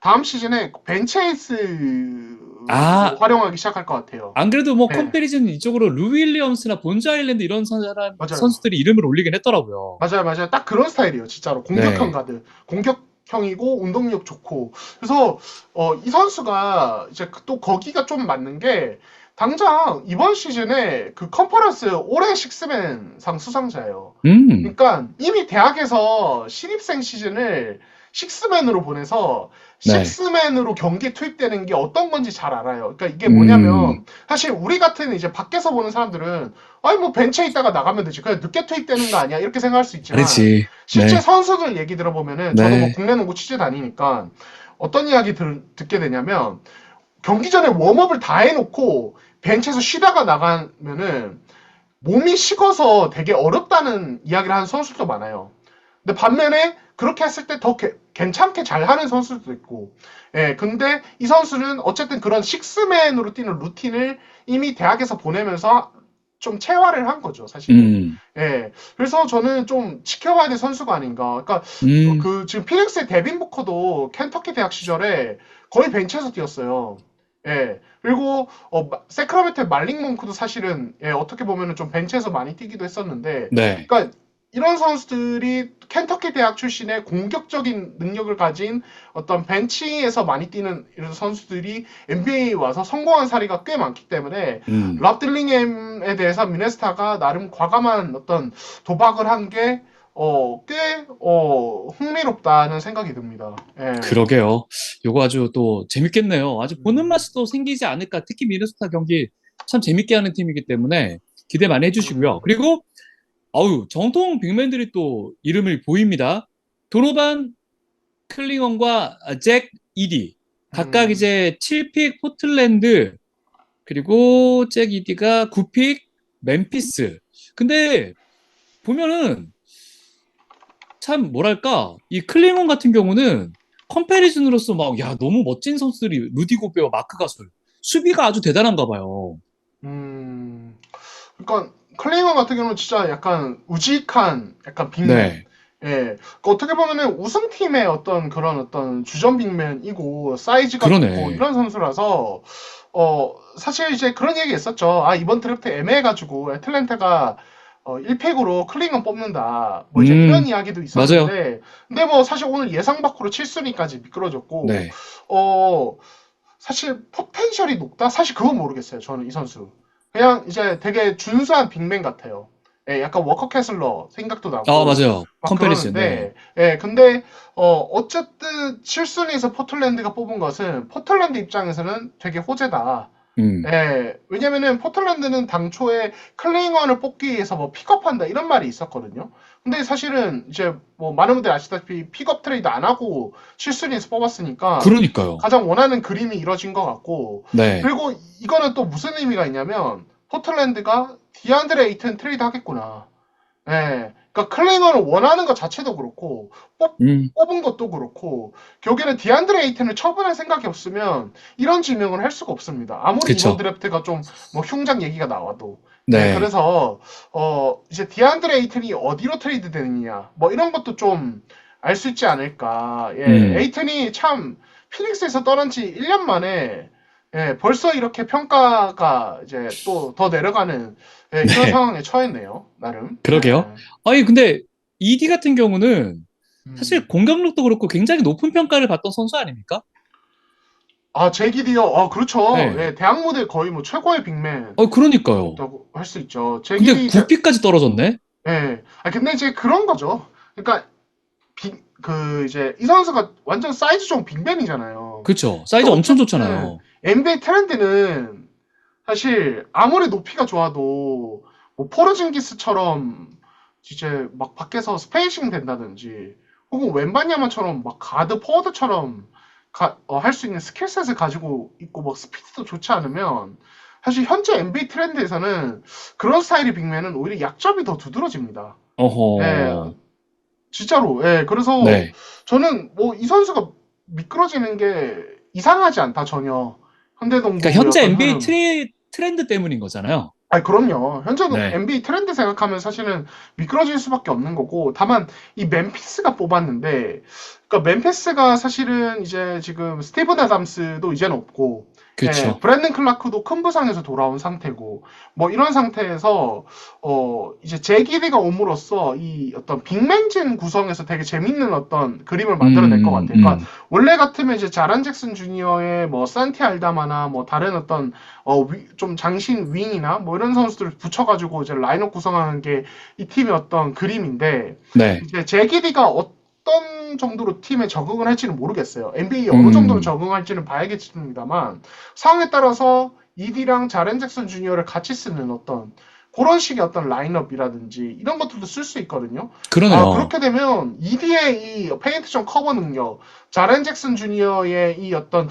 [SPEAKER 2] 다음 시즌에 벤체이스로
[SPEAKER 1] 아,
[SPEAKER 2] 활용하기 시작할 것 같아요.
[SPEAKER 1] 안 그래도 뭐
[SPEAKER 2] 네,
[SPEAKER 1] 컴패리즌 이쪽으로 루 윌리엄스나 본즈 아일랜드 이런
[SPEAKER 2] 맞아요.
[SPEAKER 1] 선수들이 이름을 올리긴 했더라고요.
[SPEAKER 2] 맞아요, 맞아요. 딱 그런 스타일이에요, 진짜로. 공격형
[SPEAKER 1] 네.
[SPEAKER 2] 가드. 공격형이고, 운동력 좋고. 그래서, 이 선수가, 이제 또 거기가 좀 맞는 게, 당장 이번 시즌에 그 컨퍼런스 올해 식스맨상 수상자예요.
[SPEAKER 1] 음.
[SPEAKER 2] 그러니까 이미 대학에서 신입생 시즌을 식스맨으로 보내서
[SPEAKER 1] 네.
[SPEAKER 2] 식스맨으로 경기에 투입되는 게 어떤 건지 잘 알아요. 그러니까 이게
[SPEAKER 1] 음.
[SPEAKER 2] 뭐냐면 사실 우리 같은 이제 밖에서 보는 사람들은 아니 뭐 벤치에 있다가 나가면 되지. 그냥 늦게 투입되는 거 아니야. 이렇게 생각할 수 있지만
[SPEAKER 1] 다르지.
[SPEAKER 2] 실제
[SPEAKER 1] 네.
[SPEAKER 2] 선수들 얘기 들어보면은 저도 뭐
[SPEAKER 1] 네.
[SPEAKER 2] 국내 농구 취재 다니니까 어떤 이야기 듣게 되냐면 경기 전에 웜업을 다 해놓고 벤치에서 쉬다가 나가면은 몸이 식어서 되게 어렵다는 이야기를 하는 선수도 많아요. 근데 반면에 그렇게 했을 때 더 괜찮게 잘하는 선수도 있고, 예, 근데 이 선수는 어쨌든 그런 식스맨으로 뛰는 루틴을 이미 대학에서 보내면서 좀 체화를 한 거죠, 사실은.
[SPEAKER 1] 음.
[SPEAKER 2] 예, 그래서 저는 좀 지켜봐야 될 선수가 아닌가. 그러니까
[SPEAKER 1] 음.
[SPEAKER 2] 그 지금 피닉스의 데빈 부커도 켄터키 대학 시절에 거의 벤치에서 뛰었어요. 예, 그리고 세크라멘토의 말링 몽크도 사실은 예, 어떻게 보면은 좀 벤치에서 많이 뛰기도 했었는데,
[SPEAKER 1] 네.
[SPEAKER 2] 그러니까 이런 선수들이 켄터키 대학 출신의 공격적인 능력을 가진 어떤 벤치에서 많이 뛰는 이런 선수들이 NBA에 와서 성공한 사례가 꽤 많기 때문에
[SPEAKER 1] 음.
[SPEAKER 2] 랍들링햄에 대해서 미네스타가 나름 과감한 어떤 도박을 한 게 꽤 흥미롭다는 생각이 듭니다. 예.
[SPEAKER 1] 그러게요. 요거 아주 또 재밌겠네요. 아주 보는
[SPEAKER 2] 음,
[SPEAKER 1] 맛이 또 생기지 않을까. 특히 미네소타 경기 참 재밌게 하는 팀이기 때문에 기대 많이 해주시고요.
[SPEAKER 2] 음,
[SPEAKER 1] 그리고 아우 정통 빅맨들이 또 이름을 보입니다. 도노반 클링원과 잭 이디 각각
[SPEAKER 2] 음,
[SPEAKER 1] 이제 7픽 포틀랜드 그리고 잭 이디가 9픽 멤피스. 근데 보면은 참 뭐랄까 이 클링원 같은 경우는 컴패리즌으로서 막 야 너무 멋진 선수들이 루디 고베어 마크 가솔 수비가 아주 대단한가 봐요.
[SPEAKER 2] 그러니까 클레이먼 같은 경우는 진짜 약간 우직한 약간 빅맨.
[SPEAKER 1] 네.
[SPEAKER 2] 예. 그 어떻게 보면은 우승팀의 어떤 그런 어떤 주전 빅맨이고 사이즈가 좋고
[SPEAKER 1] 그러네.
[SPEAKER 2] 이런 선수라서 사실 이제 그런 얘기 있었죠. 아, 이번 드래프트 애매해가지고 애틀랜타가 1픽으로 클링은 뽑는다. 뭐 이제 이런
[SPEAKER 1] 음,
[SPEAKER 2] 이야기도
[SPEAKER 1] 맞아요.
[SPEAKER 2] 있었는데 근데 뭐 사실 오늘 예상 밖으로 7순위까지 미끄러졌고
[SPEAKER 1] 네.
[SPEAKER 2] 어 사실 포텐셜이 높다? 사실 그건 모르겠어요. 저는 이 선수. 그냥 이제 되게 준수한 빅맨 같아요. 예, 약간 워커 캐슬러 생각도 나고
[SPEAKER 1] 맞아요.
[SPEAKER 2] 막
[SPEAKER 1] 컴패리즌, 네.
[SPEAKER 2] 그러는데 근데 어쨌든 7순위에서 포틀랜드가 뽑은 것은 포틀랜드 입장에서는 되게 호재다.
[SPEAKER 1] 음,
[SPEAKER 2] 왜냐면은 포틀랜드는 당초에 클링언을 뽑기 위해서 뭐 픽업한다 이런 말이 있었거든요. 근데 사실은 이제 뭐 많은 분들이 아시다시피 픽업 트레이드 안 하고 7순위에서 뽑았으니까
[SPEAKER 1] 그러니까요.
[SPEAKER 2] 가장 원하는 그림이 이뤄진 것 같고
[SPEAKER 1] 네.
[SPEAKER 2] 그리고 이거는 또 무슨 의미가 있냐면 포틀랜드가 디안드레 에이튼 트레이드 하겠구나. 그러니까 클링어를 원하는 것 자체도 그렇고
[SPEAKER 1] 음,
[SPEAKER 2] 뽑은 것도 그렇고 결국에는 디안드레 에이튼을 처분할 생각이 없으면 이런 지명을 할 수가 없습니다. 아무리 이번
[SPEAKER 1] 그쵸.
[SPEAKER 2] 드래프트가 좀 뭐 흉작 얘기가 나와도
[SPEAKER 1] 네.
[SPEAKER 2] 그래서 이제 디안드레 에이튼이 어디로 트레이드 되느냐 뭐 이런 것도 좀 알 수 있지 않을까.
[SPEAKER 1] 음,
[SPEAKER 2] 에이튼이 참 피닉스에서 떠난 지 1년 만에 벌써 이렇게 평가가 이제 또 더 내려가는 이런
[SPEAKER 1] 네.
[SPEAKER 2] 상황에 처했네요. 나름.
[SPEAKER 1] 그러게요. 아니, 근데, 이디 같은 경우는 사실
[SPEAKER 2] 음.
[SPEAKER 1] 공격력도 그렇고 굉장히 높은 평가를 받던 선수 아닙니까?
[SPEAKER 2] 아, 제기디어. 그렇죠.
[SPEAKER 1] 네.
[SPEAKER 2] 대학 모델 거의 뭐 최고의 빅맨
[SPEAKER 1] 그러니까요.
[SPEAKER 2] 있다고 할 수 있죠.
[SPEAKER 1] 근데
[SPEAKER 2] 제기디,
[SPEAKER 1] 9피까지 떨어졌네?
[SPEAKER 2] 근데 이제 그런 거죠. 그러니까 이제 이 선수가 완전 사이즈 좋은 빅맨이잖아요.
[SPEAKER 1] 그쵸. 사이즈
[SPEAKER 2] 그러니까
[SPEAKER 1] 엄청
[SPEAKER 2] 어쨌든
[SPEAKER 1] 좋잖아요.
[SPEAKER 2] NBA 트렌드는 사실 아무리 높이가 좋아도 뭐 포르징기스처럼 이제 막 밖에서 스페이싱 된다든지 혹은 웬바냐마처럼 막 가드 포워드처럼 할 수 있는 스킬셋을 가지고 있고 막 스피드도 좋지 않으면 사실 현재 NBA 트렌드에서는 그런 스타일의 빅맨은 오히려 약점이 더 두드러집니다. 예,
[SPEAKER 1] 어허.
[SPEAKER 2] 진짜로. 그래서
[SPEAKER 1] 네.
[SPEAKER 2] 저는 뭐 이 선수가 미끄러지는 게 이상하지 않다 전혀.
[SPEAKER 1] 그러니까
[SPEAKER 2] 현대농구의
[SPEAKER 1] 현재
[SPEAKER 2] 어떤
[SPEAKER 1] NBA
[SPEAKER 2] 흐름.
[SPEAKER 1] 트렌드 때문인 거잖아요.
[SPEAKER 2] 아니, 그럼요. 현재
[SPEAKER 1] 네.
[SPEAKER 2] NBA 트렌드 생각하면 사실은 미끄러질 수밖에 없는 거고, 다만 이 멤피스가 뽑았는데, 그러니까 멤피스가 사실은 이제 지금 스티븐 애담스도 이제는 없고,
[SPEAKER 1] 그쵸.
[SPEAKER 2] 브랜든 클라크도 큰 부상에서 돌아온 상태고, 뭐 이런 상태에서 이제 제기디가 옴으로써 이 어떤 빅맨진 구성에서 되게 재밌는 어떤 그림을 만들어낼 것
[SPEAKER 1] 음,
[SPEAKER 2] 같아요. 그러니까
[SPEAKER 1] 음.
[SPEAKER 2] 원래 같으면 이제 자란 잭슨 주니어의 뭐 산티 알다마나 뭐 다른 어떤 좀 장신 윙이나 뭐 이런 선수들을 붙여가지고 이제 라인업 구성하는 게 이 팀의 어떤 그림인데
[SPEAKER 1] 네.
[SPEAKER 2] 이제 제기디가 어떤 정도로 팀에 적응을 할지는 모르겠어요. NBA 어느 정도로
[SPEAKER 1] 음,
[SPEAKER 2] 적응할지는 봐야겠습니다만 상황에 따라서 이디랑 자렌 잭슨 주니어를 같이 쓰는 어떤 그런 식의 어떤 라인업이라든지 이런 것들도 쓸 수 있거든요.
[SPEAKER 1] 그러네요.
[SPEAKER 2] 그렇게 되면 이디의 이 페인트전 커버 능력, 자렌 잭슨 주니어의 이 어떤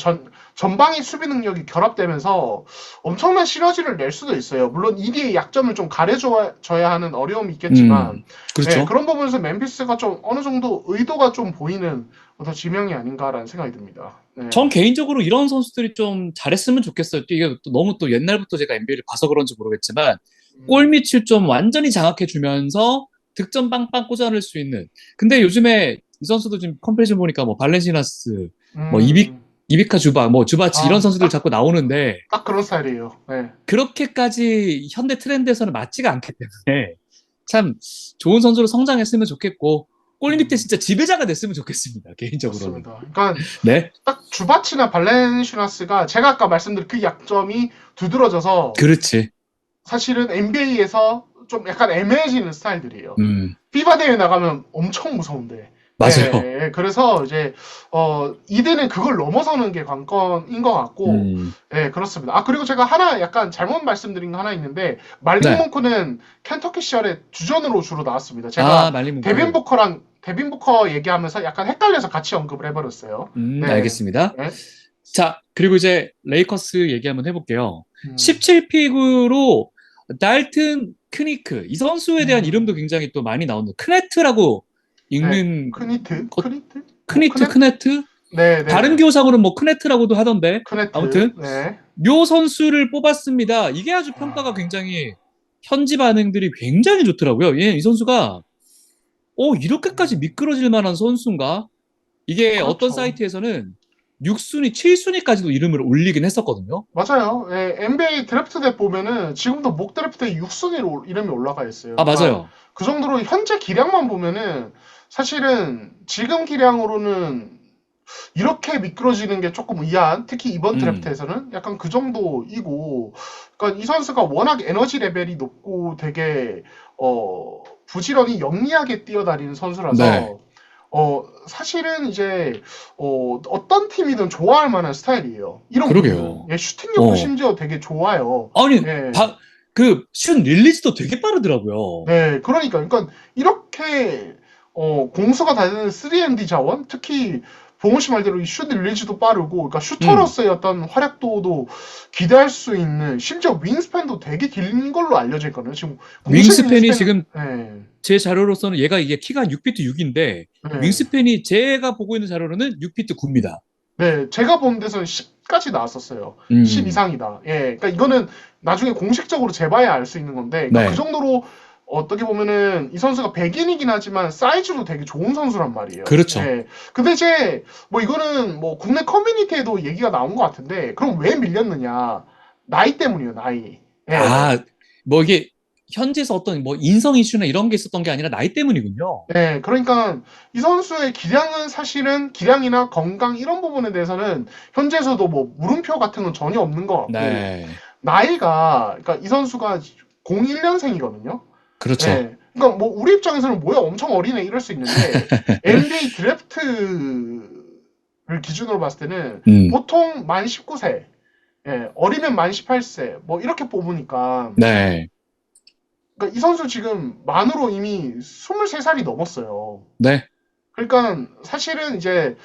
[SPEAKER 2] 전방위 수비 능력이 결합되면서 엄청난 시너지를 낼 수도 있어요. 물론 이디의 약점을 좀 가려줘야 하는 어려움이 있겠지만,
[SPEAKER 1] 그렇죠.
[SPEAKER 2] 그런 부분에서 멤피스가 좀 어느 정도 의도가 좀 보이는 어떤 지명이 아닌가라는 생각이 듭니다.
[SPEAKER 1] 전 개인적으로 이런 선수들이 좀 잘했으면 좋겠어요. 이게 또 너무 또 옛날부터 제가 NBA를 봐서 그런지 모르겠지만,
[SPEAKER 2] 음,
[SPEAKER 1] 골밑을 좀 완전히 장악해 주면서 득점 빵빵 꽂아낼 수 있는. 근데 요즘에 이 선수도 지금 컴패리즌 보니까 뭐 발렌시나스, 뭐
[SPEAKER 2] 음,
[SPEAKER 1] 이비카 주바, 뭐 주바치 이런 선수들
[SPEAKER 2] 딱,
[SPEAKER 1] 자꾸 나오는데,
[SPEAKER 2] 딱 그런 스타일이에요. 네.
[SPEAKER 1] 그렇게까지 현대 트렌드에서는 맞지가 않기 때문에 참 좋은 선수로 성장했으면 좋겠고, 골 밑에
[SPEAKER 2] 음,
[SPEAKER 1] 진짜 지배자가 됐으면 좋겠습니다. 개인적으로는.
[SPEAKER 2] 맞습니다. 그러니까
[SPEAKER 1] 네.
[SPEAKER 2] 딱 주바치나 발렌시나스가 제가 아까 말씀드린 그 약점이 두드러져서
[SPEAKER 1] 그렇지.
[SPEAKER 2] 사실은 NBA에서 좀 약간 애매해지는 스타일들이에요.
[SPEAKER 1] 음,
[SPEAKER 2] 피바 대회 나가면 엄청 무서운데.
[SPEAKER 1] 맞아요.
[SPEAKER 2] 그래서 이제 이대는 그걸 넘어서는 게 관건인 것 같고,
[SPEAKER 1] 음,
[SPEAKER 2] 그렇습니다. 그리고 제가 하나 약간 잘못 말씀드린 거 하나 있는데 말릭
[SPEAKER 1] 네.
[SPEAKER 2] 몽크는 켄터키 시절에 주전으로 주로 나왔습니다. 제가
[SPEAKER 1] 말리 뭉크.
[SPEAKER 2] 데빈 부커 얘기하면서 약간 헷갈려서 같이 언급을 해버렸어요. 네,
[SPEAKER 1] 알겠습니다.
[SPEAKER 2] 네,
[SPEAKER 1] 자, 그리고 이제 레이커스 얘기 한번 해볼게요.
[SPEAKER 2] 음,
[SPEAKER 1] 17픽으로 달튼 크니크. 이 선수에 대한
[SPEAKER 2] 음,
[SPEAKER 1] 이름도 굉장히 또 많이 나오는 크네트라고
[SPEAKER 2] 네,
[SPEAKER 1] 읽는 것,
[SPEAKER 2] 크니트, 뭐
[SPEAKER 1] 크니트,
[SPEAKER 2] 크네,
[SPEAKER 1] 크네트?
[SPEAKER 2] 네, 네,
[SPEAKER 1] 다른
[SPEAKER 2] 네,
[SPEAKER 1] 교사로는 뭐 크네트라고도 하던데.
[SPEAKER 2] 크네트,
[SPEAKER 1] 아무튼,
[SPEAKER 2] 네.
[SPEAKER 1] 요 선수를 뽑았습니다. 이게 아주 평가가 굉장히, 현지 반응들이 굉장히 좋더라고요. 이 선수가 이렇게까지 미끄러질 만한 선수인가? 이게 어떤
[SPEAKER 2] 그렇죠.
[SPEAKER 1] 사이트에서는 6순위, 7순위까지도 이름을 올리긴 했었거든요.
[SPEAKER 2] 맞아요. 예, NBA 드래프트 때 보면은 지금도 목 드래프트에 6순위로 이름이 올라가 있어요.
[SPEAKER 1] 아,
[SPEAKER 2] 그러니까
[SPEAKER 1] 맞아요.
[SPEAKER 2] 그 정도로 현재 기량만 보면은 사실은 지금 기량으로는 이렇게 미끄러지는 게 조금 의아한, 특히 이번
[SPEAKER 1] 음,
[SPEAKER 2] 드래프트에서는 약간 그 정도이고, 그러니까 이 선수가 워낙 에너지 레벨이 높고 되게 부지런히 영리하게 뛰어다니는
[SPEAKER 1] 네,
[SPEAKER 2] 선수라서 사실은 이제 어떤 팀이든 좋아할 만한 스타일이에요. 이런 부분은.
[SPEAKER 1] 그러게요.
[SPEAKER 2] 예, 슈팅력도
[SPEAKER 1] 어.
[SPEAKER 2] 심지어 되게 좋아요.
[SPEAKER 1] 아니,
[SPEAKER 2] 예.
[SPEAKER 1] 슛 릴리즈도 되게 빠르더라고요.
[SPEAKER 2] 네, 그러니까 이렇게 공수가 다른 3&D 자원, 특히 봉호 씨 말대로 이 슛 릴리즈도 빠르고, 그러니까
[SPEAKER 1] 음,
[SPEAKER 2] 슈터로서의 어떤 활약도도 기대할 수 있는, 심지어 윙스팬도 되게 긴 걸로 알려져 있거든요. 지금 공식
[SPEAKER 1] 윙스팬이
[SPEAKER 2] 윙스팬,
[SPEAKER 1] 지금
[SPEAKER 2] 네,
[SPEAKER 1] 제 자료로서는 얘가 이게 키가 6피트 6인데,
[SPEAKER 2] 네,
[SPEAKER 1] 윙스팬이 제가 보고 있는 자료로는 6피트 9입니다.
[SPEAKER 2] 네, 제가 본 데서는 10까지 나왔었어요. 10
[SPEAKER 1] 음,
[SPEAKER 2] 이상이다. 예, 그러니까 이거는 나중에 공식적으로 재봐야 알 수 있는 건데, 그러니까 그
[SPEAKER 1] 네,
[SPEAKER 2] 정도로 어떻게 보면은 이 선수가 백인이긴 하지만 사이즈도 되게 좋은 선수란 말이에요.
[SPEAKER 1] 그렇죠.
[SPEAKER 2] 예. 근데 이제 뭐 이거는 뭐 국내 커뮤니티에도 얘기가 나온 것 같은데, 그럼 왜 밀렸느냐? 나이 때문이에요, 나이. 예.
[SPEAKER 1] 아, 뭐 이게 현지에서 어떤 뭐 인성 이슈나 이런 게 있었던 게 아니라 나이 때문이군요.
[SPEAKER 2] 네, 그러니까 이 선수의 기량은 사실은 기량이나 건강 이런 부분에 대해서는 현재에서도 뭐 물음표 같은 건 전혀 없는 것 같고,
[SPEAKER 1] 네,
[SPEAKER 2] 나이가, 그러니까 이 선수가 01년생이거든요.
[SPEAKER 1] 그렇죠.
[SPEAKER 2] 예. 그러니까 뭐 우리 입장에서는 뭐야 엄청 어리네 이럴 수 있는데 NBA 드래프트를 기준으로 봤을 때는
[SPEAKER 1] 음,
[SPEAKER 2] 보통 만 19세, 예, 어리면 만 18세 뭐 이렇게 뽑으니까
[SPEAKER 1] 네,
[SPEAKER 2] 그러니까 이 선수 지금 만으로 이미 23살이 넘었어요.
[SPEAKER 1] 네,
[SPEAKER 2] 그러니까 사실은 이제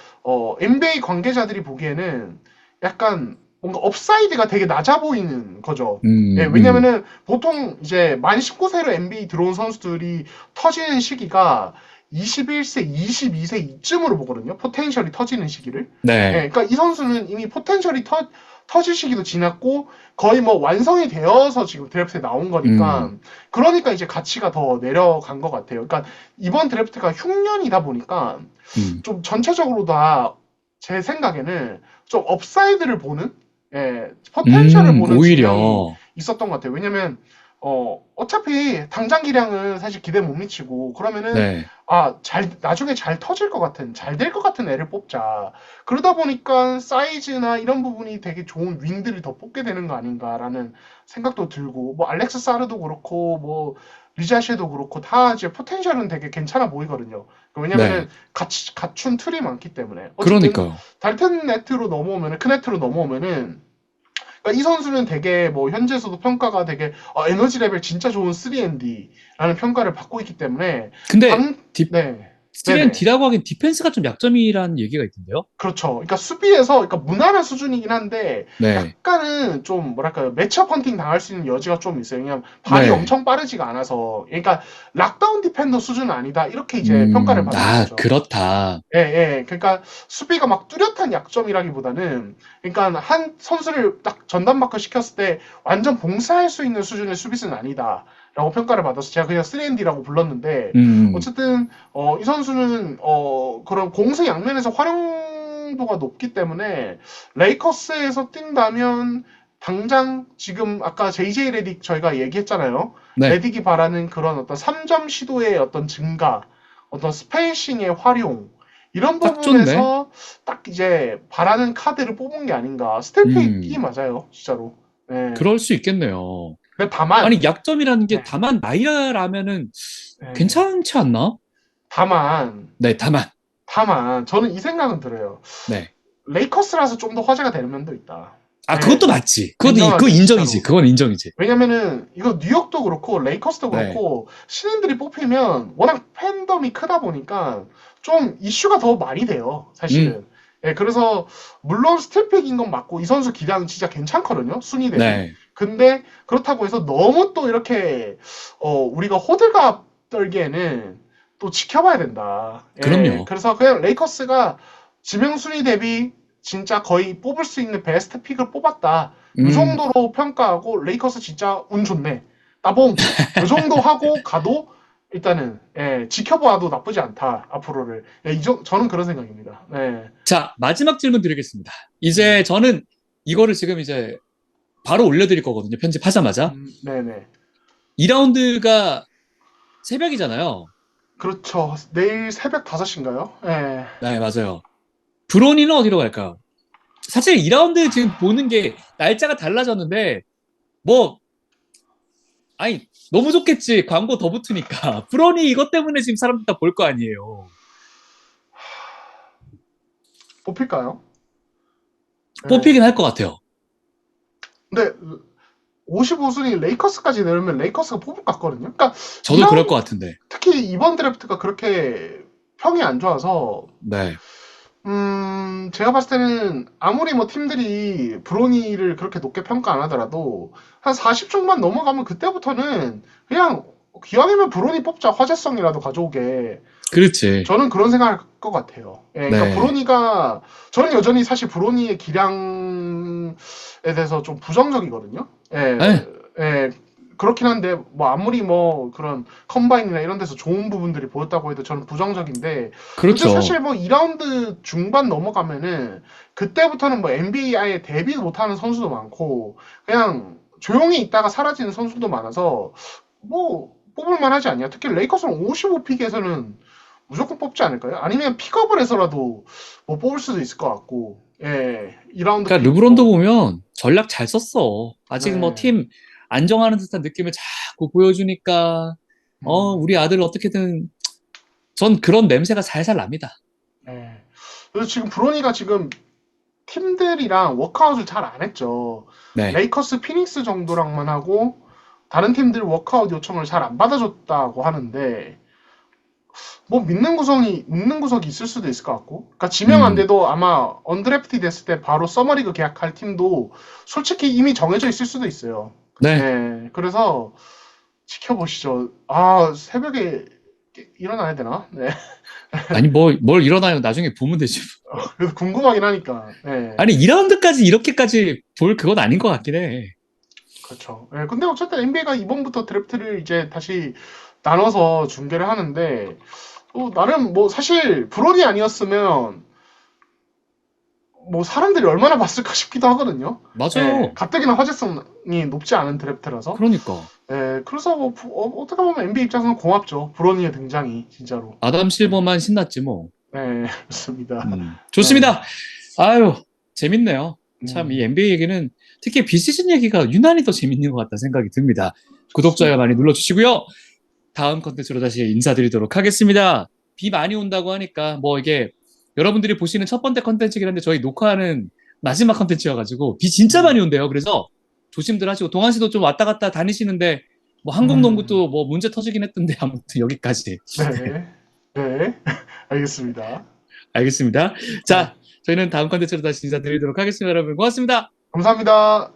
[SPEAKER 2] NBA 관계자들이 보기에는 약간 뭔가 업사이드가 되게 낮아 보이는 거죠. 예,
[SPEAKER 1] 음.
[SPEAKER 2] 왜냐면은 보통 이제 만 19세로 NBA 들어온 선수들이 터지는 시기가 21세, 22세 이쯤으로 보거든요. 포텐셜이 터지는 시기를. 예,
[SPEAKER 1] 네,
[SPEAKER 2] 그러니까 이 선수는 이미 포텐셜이 터질 시기도 지났고 거의 뭐 완성이 되어서 지금 드래프트에 나온 거니까
[SPEAKER 1] 음,
[SPEAKER 2] 그러니까 이제 가치가 더 내려간 것 같아요. 그러니까 이번 드래프트가 흉년이다 보니까
[SPEAKER 1] 음,
[SPEAKER 2] 좀 전체적으로 다 제 생각에는 좀 업사이드를 보는, 예, 포텐셜을 보는 지명이
[SPEAKER 1] 오히려,
[SPEAKER 2] 있었던 것 같아요. 왜냐면 어차피 당장 기량은 사실 기대 못 미치고 그러면은
[SPEAKER 1] 네,
[SPEAKER 2] 나중에 잘 터질 것 같은, 잘 될 것 같은 애를 뽑자. 그러다 보니까 사이즈나 이런 부분이 되게 좋은 윙들을 더 뽑게 되는 거 아닌가라는 생각도 들고, 뭐 알렉스 사르도 그렇고 뭐 리자시도 그렇고 다 이제 포텐셜은 되게 괜찮아 보이거든요. 왜냐면은
[SPEAKER 1] 네,
[SPEAKER 2] 갖춘 툴이 많기 때문에. 어쨌든
[SPEAKER 1] 그러니까요.
[SPEAKER 2] 달튼 네트로 넘어오면은, 큰 네트로 넘어오면은 그러니까 이 선수는 되게 뭐 현지에서도 평가가 되게 에너지 레벨 진짜 좋은 3&D라는 평가를 받고 있기 때문에
[SPEAKER 1] 근데
[SPEAKER 2] 당
[SPEAKER 1] 딥,
[SPEAKER 2] 네. 네네.
[SPEAKER 1] 3&D라고 하긴 디펜스가 좀 약점이라는 얘기가 있던데요?
[SPEAKER 2] 그렇죠. 그러니까 수비에서, 그러니까 무난한 수준이긴 한데
[SPEAKER 1] 네,
[SPEAKER 2] 약간은 좀 뭐랄까요, 매치업 헌팅 당할 수 있는 여지가 좀 있어요. 왜냐면 발이
[SPEAKER 1] 네,
[SPEAKER 2] 엄청 빠르지가 않아서, 그러니까 락다운 디펜더 수준은 아니다 이렇게 이제 평가를 받는 거죠.
[SPEAKER 1] 그렇다.
[SPEAKER 2] 예, 예. 그러니까 수비가 막 뚜렷한 약점이라기보다는, 그러니까 한 선수를 딱 전담 마크 시켰을 때 완전 봉쇄할 수 있는 수준의 수비수는 아니다라고 평가를 받아서 제가 그냥 3&D라고 불렀는데,
[SPEAKER 1] 음,
[SPEAKER 2] 어쨌든 이 선수는 그런 공세 양면에서 활용도가 높기 때문에 레이커스에서 뛴다면 당장 지금 아까 JJ 레딕 저희가 얘기했잖아요.
[SPEAKER 1] 네,
[SPEAKER 2] 레딕이 바라는 그런 어떤 3점 시도의 어떤 증가, 어떤 스페이싱의 활용, 이런
[SPEAKER 1] 딱 좋네.
[SPEAKER 2] 부분에서 딱 이제 바라는 카드를 뽑은 게 아닌가. 스텔픽이
[SPEAKER 1] 음,
[SPEAKER 2] 맞아요, 진짜로. 네.
[SPEAKER 1] 그럴 수 있겠네요.
[SPEAKER 2] 근데 다만,
[SPEAKER 1] 아니, 약점이라는 게
[SPEAKER 2] 네,
[SPEAKER 1] 다만 나이라면은
[SPEAKER 2] 네.
[SPEAKER 1] 괜찮지 않나?
[SPEAKER 2] 다만,
[SPEAKER 1] 네, 다만.
[SPEAKER 2] 저는 이 생각은 들어요.
[SPEAKER 1] 네.
[SPEAKER 2] 레이커스라서 좀 더 화제가 되는 면도 있다.
[SPEAKER 1] 아, 그것도
[SPEAKER 2] 네,
[SPEAKER 1] 맞지. 그거
[SPEAKER 2] 냉정하게,
[SPEAKER 1] 인정이지.
[SPEAKER 2] 진짜로.
[SPEAKER 1] 그건 인정이지.
[SPEAKER 2] 왜냐면은 이거 뉴욕도 그렇고 레이커스도
[SPEAKER 1] 네.
[SPEAKER 2] 그렇고 신인들이 뽑히면 워낙 팬덤이 크다 보니까 좀 이슈가 더 많이 돼요,
[SPEAKER 1] 음,
[SPEAKER 2] 사실은. 예, 그래서 물론 스틸픽인 건 맞고 이 선수 기량 진짜 괜찮거든요, 순위 대비.
[SPEAKER 1] 네.
[SPEAKER 2] 근데 그렇다고 해서 너무 또 이렇게 우리가 호들갑 떨기에는 또 지켜봐야 된다. 예,
[SPEAKER 1] 그럼요.
[SPEAKER 2] 그래서 그냥 레이커스가 지명 순위 대비 진짜 거의 뽑을 수 있는 베스트 픽을 뽑았다. 요
[SPEAKER 1] 음,
[SPEAKER 2] 정도로 평가하고 레이커스 진짜 운 좋네. 따봉. 요 정도 하고 가도 일단은 지켜봐도 나쁘지 않다 앞으로를. 저는 그런 생각입니다. 네.
[SPEAKER 1] 자, 마지막 질문 드리겠습니다.
[SPEAKER 2] 음,
[SPEAKER 1] 이제 저는 이거를 지금 이제 바로 올려드릴 거거든요. 편집하자마자.
[SPEAKER 2] 네네.
[SPEAKER 1] 2라운드가 새벽이잖아요.
[SPEAKER 2] 그렇죠. 내일 새벽 5시인가요? 네.
[SPEAKER 1] 네, 맞아요. 브로니는 어디로 갈까요? 사실 2라운드 지금 보는 게 날짜가 달라졌는데, 뭐, 아니, 너무 좋겠지. 광고 더 붙으니까. 브로니 이것 때문에 지금 사람들 다 볼 거 아니에요.
[SPEAKER 2] 뽑힐까요?
[SPEAKER 1] 뽑히긴
[SPEAKER 2] 네.
[SPEAKER 1] 할 것 같아요.
[SPEAKER 2] 근데 55순위 레이커스까지 내려면 레이커스가 뽑을 것 같거든요. 그러니까
[SPEAKER 1] 저도 그럴
[SPEAKER 2] 2라운드
[SPEAKER 1] 것 같은데.
[SPEAKER 2] 특히 이번 드래프트가 그렇게 평이 안 좋아서
[SPEAKER 1] 네.
[SPEAKER 2] 제가 봤을 때는 아무리 뭐 팀들이 브로니를 그렇게 높게 평가 안 하더라도 한 40중만 넘어가면 그때부터는 그냥 기왕이면 브로니 뽑자 화제성이라도 가져오게
[SPEAKER 1] 그렇지.
[SPEAKER 2] 저는 그런 생각할 것 같아요. 그러니까
[SPEAKER 1] 네.
[SPEAKER 2] 브로니가 저는 여전히 사실 브로니의 기량에 대해서 좀 부정적이거든요.
[SPEAKER 1] 네.
[SPEAKER 2] 예, 그렇긴 한데 뭐 아무리 뭐 그런 컴바인이나 이런 데서 좋은 부분들이 보였다고 해도 저는 부정적인데 근데
[SPEAKER 1] 그렇죠.
[SPEAKER 2] 사실 뭐 2라운드 중반 넘어가면은 그때부터는 뭐 NBA 아예 데뷔도 못하는 선수도 많고 그냥 조용히 있다가 사라지는 선수도 많아서 뭐 뽑을 만하지 않냐. 특히 레이커스는 55픽에서는 무조건 뽑지 않을까요? 아니면 픽업을 해서라도 뭐 뽑을 수도 있을 것 같고, 2라운드
[SPEAKER 1] 그러니까
[SPEAKER 2] 픽,
[SPEAKER 1] 르브론도
[SPEAKER 2] 뭐,
[SPEAKER 1] 보면 전략 잘 썼어. 아직 뭐
[SPEAKER 2] 네,
[SPEAKER 1] 팀 안정하는 듯한 느낌을 자꾸 보여주니까,
[SPEAKER 2] 음,
[SPEAKER 1] 우리 아들 어떻게든, 전 그런 냄새가 살살 납니다.
[SPEAKER 2] 네. 그래서 지금 브로니가 지금 팀들이랑 워크아웃을 잘 안 했죠.
[SPEAKER 1] 네.
[SPEAKER 2] 레이커스, 피닉스 정도랑만 하고, 다른 팀들 워크아웃 요청을 잘 안 받아줬다고 하는데, 뭐 믿는 구석이 있을 수도 있을 것 같고, 그러니까 지명 안
[SPEAKER 1] 음,
[SPEAKER 2] 돼도 아마 언드래프트 됐을 때 바로 서머리그 계약할 팀도 솔직히 이미 정해져 있을 수도 있어요.
[SPEAKER 1] 네.
[SPEAKER 2] 그래서 지켜보시죠. 아, 새벽에 일어나야 되나? 네.
[SPEAKER 1] 아니, 뭘 일어나요. 나중에 보면 되지.
[SPEAKER 2] 그래서 궁금하긴 하니까. 네.
[SPEAKER 1] 아니, 2라운드까지 이렇게까지 볼 그건 아닌 것 같긴 해.
[SPEAKER 2] 그렇죠. 근데 어쨌든 NBA가 이번부터 드래프트를 이제 다시 나눠서 중계를 하는데, 나름 뭐 사실 브론이 아니었으면 뭐 사람들이 얼마나 봤을까 싶기도 하거든요.
[SPEAKER 1] 맞아요.
[SPEAKER 2] 가뜩이나 화제성이 높지 않은 드래프트라서.
[SPEAKER 1] 그러니까.
[SPEAKER 2] 그래서 뭐 어떻게 보면 NBA 입장에서는 고맙죠. 브로니의 등장이 진짜로.
[SPEAKER 1] 아담
[SPEAKER 2] 네,
[SPEAKER 1] 실버만 신났지 뭐.
[SPEAKER 2] 그렇습니다. 네,
[SPEAKER 1] 좋습니다. 아유, 재밌네요. 참, 이
[SPEAKER 2] 음,
[SPEAKER 1] NBA 얘기는 특히 비시즌 얘기가 유난히 더 재밌는 것 같다는 생각이 듭니다. 구독자가
[SPEAKER 2] 좋습니다.
[SPEAKER 1] 많이 눌러주시고요. 다음 컨텐츠로 다시 인사드리도록 하겠습니다. 비 많이 온다고 하니까 뭐 이게 여러분들이 보시는 첫 번째 컨텐츠긴 한데 저희 녹화하는 마지막 컨텐츠여가지고 비 진짜
[SPEAKER 2] 음,
[SPEAKER 1] 많이 온대요. 그래서 조심들 하시고 동환 씨도 좀 왔다 갔다 다니시는데 뭐
[SPEAKER 2] 음,
[SPEAKER 1] 항공동국도 뭐 문제 터지긴 했던데 아무튼 여기까지.
[SPEAKER 2] 네, 네, 알겠습니다.
[SPEAKER 1] 알겠습니다.
[SPEAKER 2] 네,
[SPEAKER 1] 자, 저희는 다음 컨텐츠로 다시 인사드리도록 하겠습니다. 여러분 고맙습니다.
[SPEAKER 2] 감사합니다.